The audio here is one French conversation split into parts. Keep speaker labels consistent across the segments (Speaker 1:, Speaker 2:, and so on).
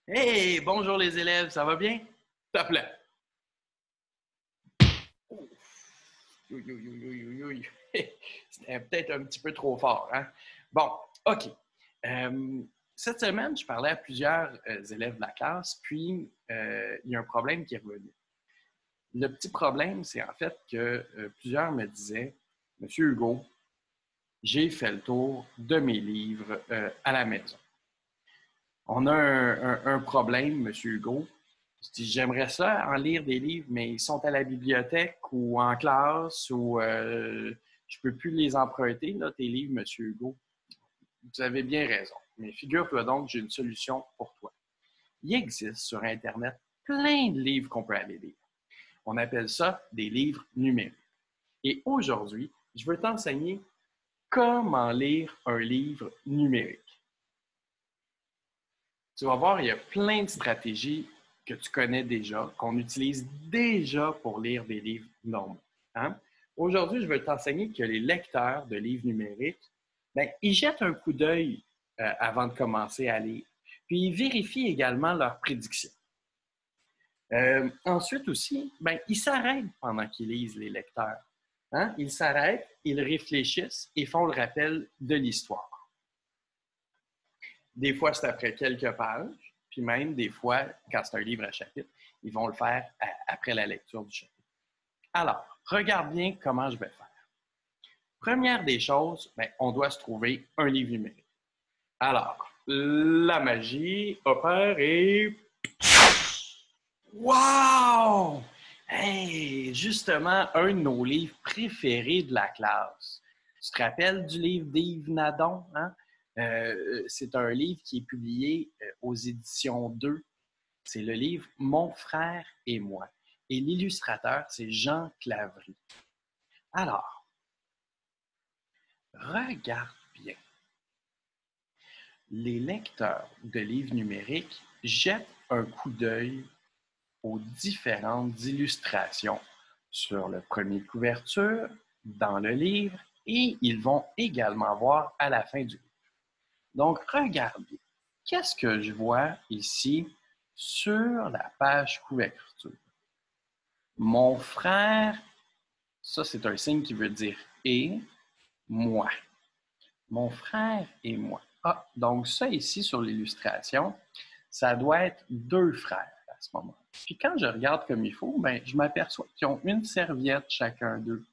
Speaker 1: Hey, bonjour les élèves, ça va bien? Top là. Ouf. Yo, yo, yo, yo, yo, yo. C'était peut-être un petit peu trop fort, hein? Bon, OK. Euh, Cette semaine, je parlais à plusieurs élèves de la classe, puis il y a un problème qui est revenu. Le petit problème, c'est en fait que plusieurs me disaient, Monsieur Hugo, j'ai fait le tour de mes livres à la maison. On a un problème, Monsieur Hugo. Je dis, j'aimerais ça en lire des livres, mais ils sont à la bibliothèque ou en classe ou je ne peux plus les emprunter, là, tes livres, Monsieur Hugo. Vous avez bien raison. Mais figure-toi donc, j'ai une solution pour toi. Il existe sur Internet plein de livres qu'on peut aller lire. On appelle ça des livres numériques. Et aujourd'hui, je veux t'enseigner comment lire un livre numérique. Tu vas voir, il y a plein de stratégies que tu connais déjà, qu'on utilise déjà pour lire des livres normaux. Hein? Aujourd'hui, je vais t'enseigner que les lecteurs de livres numériques, ben, ils jettent un coup d'œil avant de commencer à lire. Puis ils vérifient également leurs prédictions. Ensuite aussi, ben, ils s'arrêtent pendant qu'ils lisent les lecteurs. Hein? Ils s'arrêtent, ils réfléchissent et font le rappel de l'histoire. Des fois, c'est après quelques pages, puis même des fois, quand c'est un livre à chapitre, ils vont le faire après la lecture du chapitre. Alors, regarde bien comment je vais faire. Première des choses, ben, on doit se trouver un livre numérique. Alors, la magie opère et... Wow! Hey, justement, un de nos livres préférés de la classe. Tu te rappelles du livre d'Yves Nadon? Hein? C'est un livre qui est publié aux éditions 2. C'est le livre Mon frère et moi. Et l'illustrateur, c'est Jean Clavry. Alors, regarde bien. Les lecteurs de livres numériques jettent un coup d'œil aux différentes illustrations sur le premier de couverture, dans le livre, et ils vont également voir à la fin du livre. Donc, regardez, qu'est-ce que je vois ici sur la page couverture? Mon frère, ça c'est un signe qui veut dire et moi. Mon frère et moi. Ah, donc ça ici sur l'illustration, ça doit être deux frères à ce moment. Puis quand je regarde comme il faut, ben, je m'aperçois qu'ils ont une serviette chacun d'eux.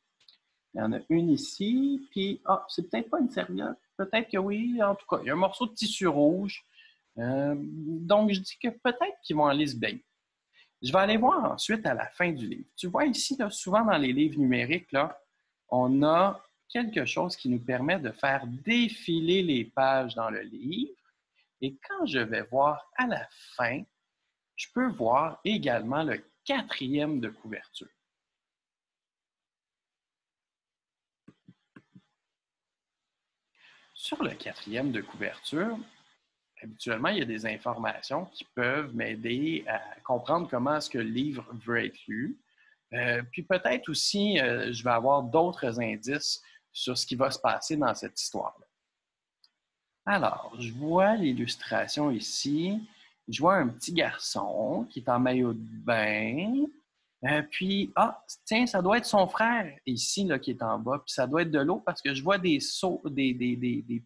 Speaker 1: Il y en a une ici, puis c'est peut-être pas une serviette. Peut-être que oui, en tout cas, il y a un morceau de tissu rouge. Donc, je dis que peut-être qu'ils vont aller se baigner. Je vais aller voir ensuite à la fin du livre. Tu vois ici, là, souvent dans les livres numériques, là, on a quelque chose qui nous permet de faire défiler les pages dans le livre. Et quand je vais voir à la fin, je peux voir également le quatrième de couverture. Sur le quatrième de couverture, habituellement, il y a des informations qui peuvent m'aider à comprendre comment est-ce que le livre veut être lu. Puis peut-être aussi, je vais avoir d'autres indices sur ce qui va se passer dans cette histoire-là. Alors, je vois l'illustration ici. Je vois un petit garçon qui est en maillot de bain. Puis, tiens, ça doit être son frère ici là, qui est en bas. Puis ça doit être de l'eau parce que je vois des seaux, des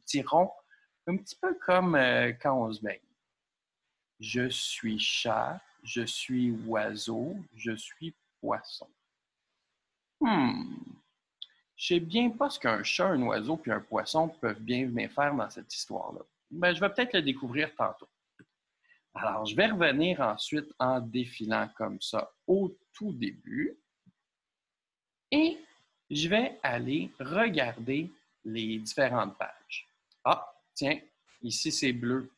Speaker 1: petits ronds, un petit peu comme quand on se baigne. Je suis chat, je suis oiseau, je suis poisson. Je sais bien pas ce qu'un chat, un oiseau puis un poisson peuvent bien venir faire dans cette histoire-là. Ben, je vais peut-être le découvrir tantôt. Alors, je vais revenir ensuite en défilant comme ça au tout début et je vais aller regarder les différentes pages. Ah, tiens, ici c'est bleu.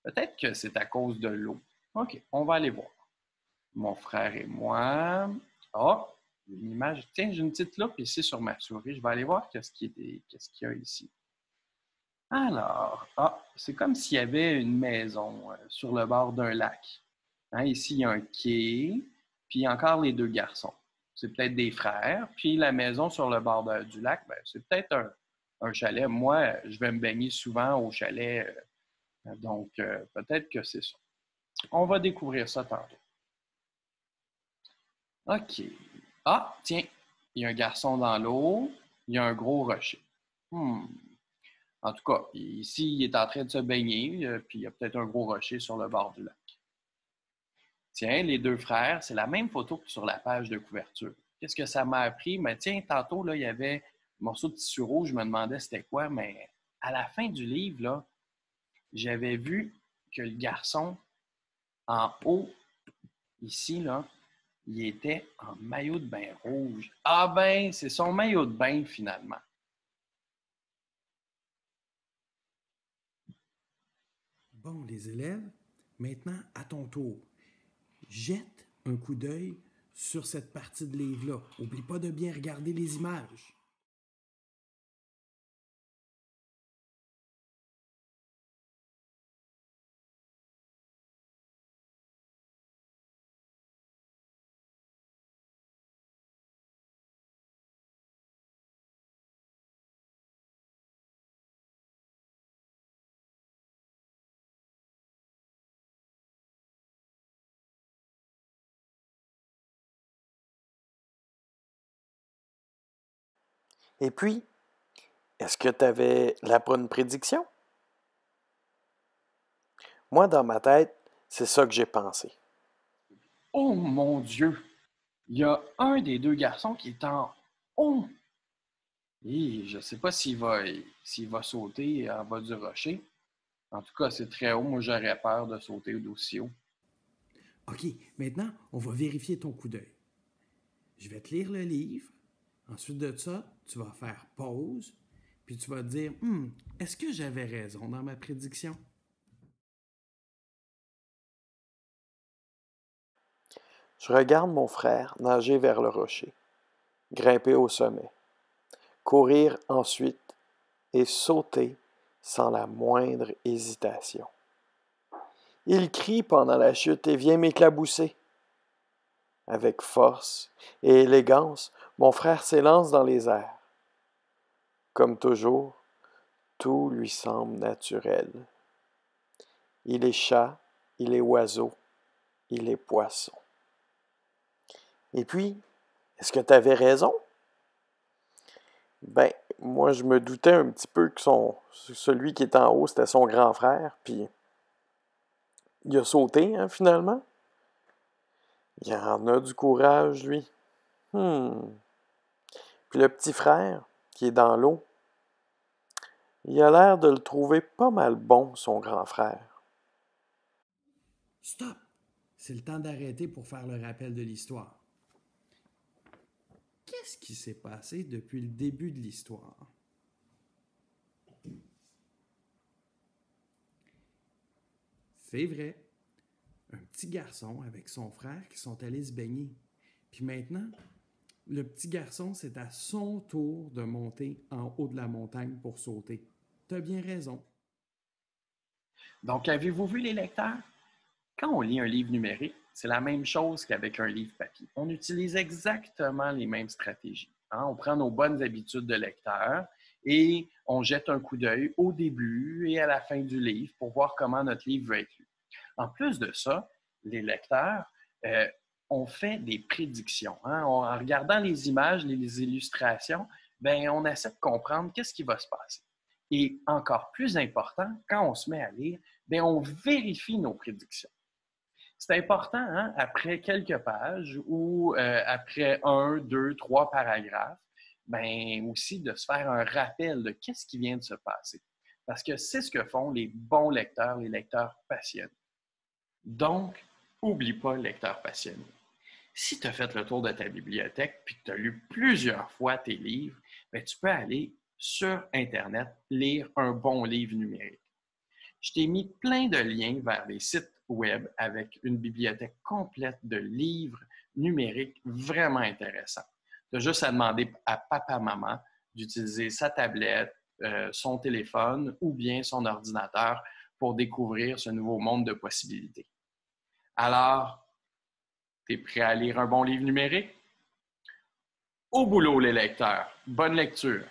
Speaker 1: Peut-être que c'est à cause de l'eau. OK, on va aller voir. Mon frère et moi. Ah, une image. Tiens, j'ai une petite loupe ici sur ma souris. Je vais aller voir qu'est-ce qu'il y a ici. Alors, c'est comme s'il y avait une maison sur le bord d'un lac. Hein, ici, il y a un quai, puis encore les deux garçons. C'est peut-être des frères. Puis la maison sur le bord du lac, ben, c'est peut-être un chalet. Moi, je vais me baigner souvent au chalet, donc peut-être que c'est ça. On va découvrir ça tantôt. OK. Ah, tiens, il y a un garçon dans l'eau, il y a un gros rocher. En tout cas, ici, il est en train de se baigner, puis il y a peut-être un gros rocher sur le bord du lac. Tiens, les deux frères, c'est la même photo que sur la page de couverture. Qu'est-ce que ça m'a appris? Mais tiens, tantôt, là, il y avait un morceau de tissu rouge, je me demandais c'était quoi, mais à la fin du livre, là, j'avais vu que le garçon, en haut, ici, là, il était en maillot de bain rouge. Ah ben, c'est son maillot de bain, finalement.
Speaker 2: Bon, les élèves, maintenant, à ton tour, jette un coup d'œil sur cette partie de livre-là. Oublie pas de bien regarder les images.
Speaker 3: Et puis, est-ce que tu avais la bonne prédiction? Moi, dans ma tête, c'est ça que j'ai pensé.
Speaker 1: Oh mon Dieu! Il y a un des deux garçons qui est en haut. Et je ne sais pas s'il va sauter en bas du rocher. En tout cas, c'est très haut. Moi, j'aurais peur de sauter d'aussi haut.
Speaker 2: OK, maintenant, on va vérifier ton coup d'œil. Je vais te lire le livre. Ensuite de ça, tu vas faire pause. Puis tu vas te dire, est-ce que j'avais raison dans ma prédiction?
Speaker 3: Je regarde mon frère nager vers le rocher, grimper au sommet, courir ensuite et sauter sans la moindre hésitation. Il crie pendant la chute et vient m'éclabousser. Avec force et élégance, mon frère s'élance dans les airs. Comme toujours, tout lui semble naturel. Il est chat, il est oiseau, il est poisson. Et puis, est-ce que tu avais raison? Ben, moi, je me doutais un petit peu que celui qui est en haut, c'était son grand frère, puis il a sauté, hein, finalement. Il en a du courage, lui. Puis le petit frère, qui est dans l'eau, il a l'air de le trouver pas mal bon, son grand frère.
Speaker 2: Stop! C'est le temps d'arrêter pour faire le rappel de l'histoire. Qu'est-ce qui s'est passé depuis le début de l'histoire? C'est vrai, un petit garçon avec son frère qui sont allés se baigner. Puis maintenant, le petit garçon, c'est à son tour de monter en haut de la montagne pour sauter. T'as bien raison.
Speaker 1: Donc, avez-vous vu les lecteurs? Quand on lit un livre numérique, c'est la même chose qu'avec un livre papier. On utilise exactement les mêmes stratégies. On prend nos bonnes habitudes de lecteur et on jette un coup d'œil au début et à la fin du livre pour voir comment notre livre va être lu. En plus de ça, les lecteurs ont fait des prédictions. En regardant les images, les illustrations, on essaie de comprendre qu'est-ce qui va se passer. Et encore plus important, quand on se met à lire, on vérifie nos prédictions. C'est important, après quelques pages ou après un, deux, trois paragraphes, aussi de se faire un rappel de qu'est-ce qui vient de se passer. Parce que c'est ce que font les bons lecteurs, les lecteurs passionnés. Donc, n'oublie pas le lecteur passionné. Si tu as fait le tour de ta bibliothèque puis que tu as lu plusieurs fois tes livres, tu peux aller sur Internet lire un bon livre numérique. Je t'ai mis plein de liens vers des sites web avec une bibliothèque complète de livres numériques vraiment intéressants. Tu as juste à demander à papa-maman d'utiliser sa tablette, son téléphone ou bien son ordinateur pour découvrir ce nouveau monde de possibilités. Alors, tu es prêt à lire un bon livre numérique? Au boulot, les lecteurs. Bonne lecture!